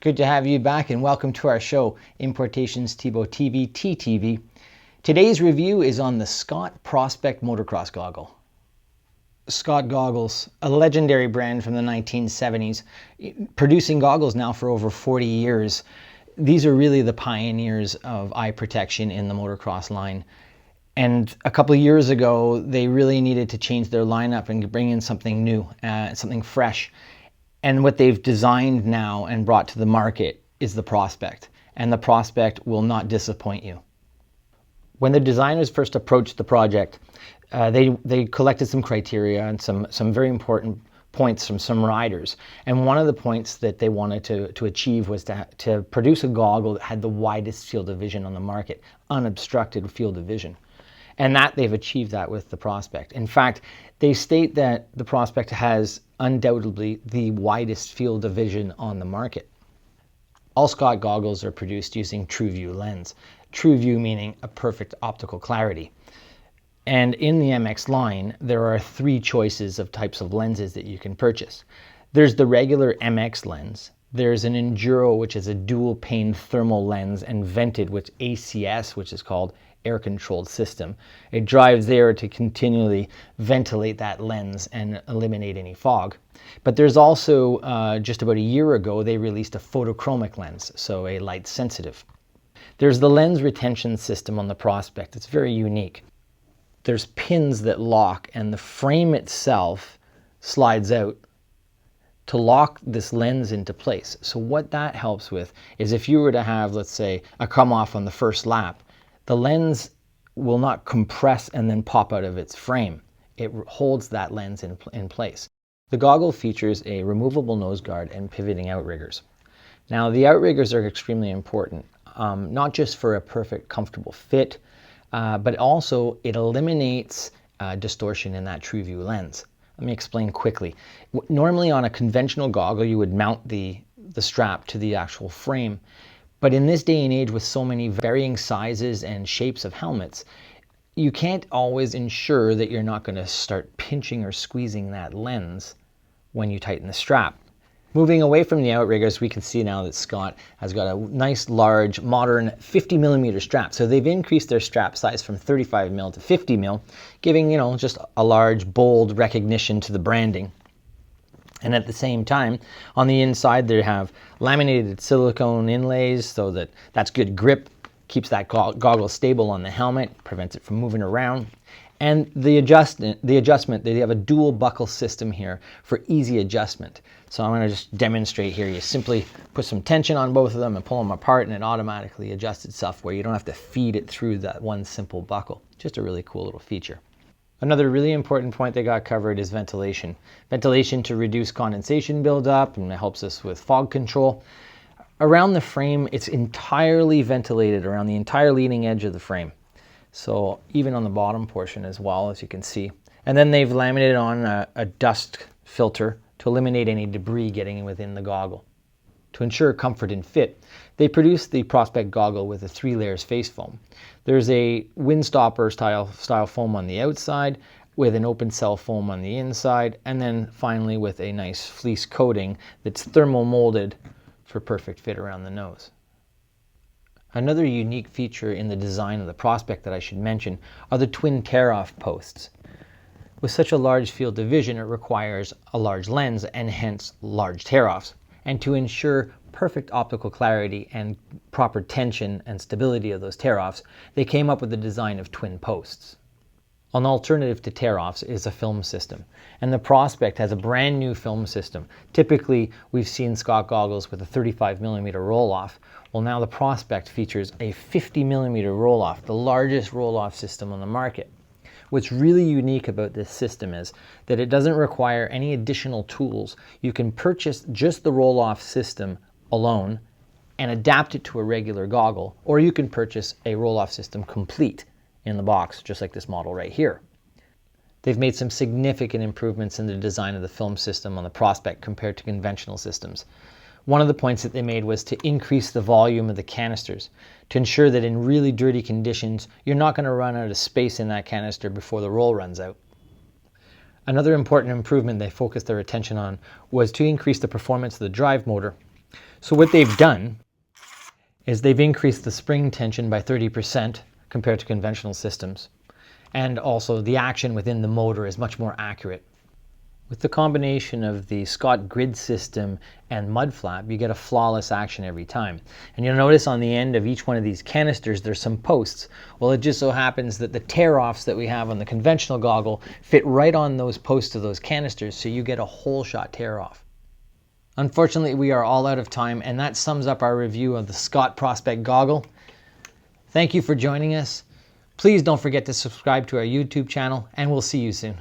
Good to have you back and welcome to our show, ImportationsThibault.TV, TTV. Today's review is on the Scott Prospect Motocross Goggle. Scott Goggles, a legendary brand from the 1970s, producing goggles now for over 40 years. These are really the pioneers of eye protection in the motocross line. And a couple of years ago, they really needed to change their lineup and bring in something new, something fresh. And what they've designed now and brought to the market is the Prospect. And the Prospect will not disappoint you. When the designers first approached the project, they collected some criteria and some very important points from some riders. And one of the points that they wanted to achieve was to produce a goggle that had the widest field of vision on the market, unobstructed field of vision. And they've achieved that with the Prospect. In fact, they state that the Prospect has undoubtedly the widest field of vision on the market. All Scott goggles are produced using TrueView lens. TrueView meaning a perfect optical clarity. And in the MX line, there are three choices of types of lenses that you can purchase. There's the regular MX lens. There's an Enduro, which is a dual pane thermal lens, and vented with ACS, which is called air-controlled system. It drives air to continually ventilate that lens and eliminate any fog. But there's also, just about a year ago, they released a photochromic lens, so a light sensitive. There's the lens retention system on the Prospect. It's very unique. There's pins that lock, and the frame itself slides out to lock this lens into place. So what that helps with is if you were to have, let's say, a come off on the first lap, the lens will not compress and then pop out of its frame. It holds that lens in place. The goggle features a removable nose guard and pivoting outriggers. Now, the outriggers are extremely important, not just for a perfect, comfortable fit, but also it eliminates distortion in that TrueView lens. Let me explain quickly. Normally on a conventional goggle, you would mount the strap to the actual frame. But in this day and age, with so many varying sizes and shapes of helmets, you can't always ensure that you're not going to start pinching or squeezing that lens when you tighten the strap. Moving away from the outriggers, we can see now that Scott has got a nice, large, modern 50mm strap. So they've increased their strap size from 35mm to 50mm, giving, just a large, bold recognition to the branding. And at the same time, on the inside, they have laminated silicone inlays so that's good grip, keeps that goggle stable on the helmet, prevents it from moving around. And the adjustment, they have a dual buckle system here for easy adjustment. So I'm going to just demonstrate here. You simply put some tension on both of them and pull them apart, and it automatically adjusts itself where you don't have to feed it through that one simple buckle. Just a really cool little feature. Another really important point they got covered is ventilation. Ventilation to reduce condensation buildup, and it helps us with fog control. Around the frame, it's entirely ventilated around the entire leading edge of the frame. So even on the bottom portion as well, as you can see. And then they've laminated on a dust filter to eliminate any debris getting within the goggle. To ensure comfort and fit, they produced the Prospect goggle with a 3 layers face foam. There's a windstopper style foam on the outside, with an open cell foam on the inside, and then finally with a nice fleece coating that's thermal molded for perfect fit around the nose. Another unique feature in the design of the Prospect that I should mention are the twin tear-off posts. With such a large field of vision, it requires a large lens and hence large tear-offs. And to ensure perfect optical clarity and proper tension and stability of those tear-offs, they came up with the design of twin posts. An alternative to tear-offs is a film system, and the Prospect has a brand new film system. Typically, we've seen Scott goggles with a 35mm roll-off. Well, now the Prospect features a 50mm roll-off, the largest roll-off system on the market. What's really unique about this system is that it doesn't require any additional tools. You can purchase just the roll-off system alone and adapt it to a regular goggle, or you can purchase a roll-off system complete in the box, just like this model right here. They've made some significant improvements in the design of the film system on the Prospect compared to conventional systems. One of the points that they made was to increase the volume of the canisters to ensure that in really dirty conditions, you're not going to run out of space in that canister before the roll runs out. Another important improvement they focused their attention on was to increase the performance of the drive motor So what they've done is they've increased the spring tension by 30% compared to conventional systems. And also the action within the motor is much more accurate. With the combination of the Scott grid system and mud flap, you get a flawless action every time. And you'll notice on the end of each one of these canisters, there's some posts. Well, it just so happens that the tear-offs that we have on the conventional goggle fit right on those posts of those canisters, so you get a whole shot tear-off. Unfortunately, we are all out of time, and that sums up our review of the Scott Prospect goggle. Thank you for joining us. Please don't forget to subscribe to our YouTube channel, and we'll see you soon.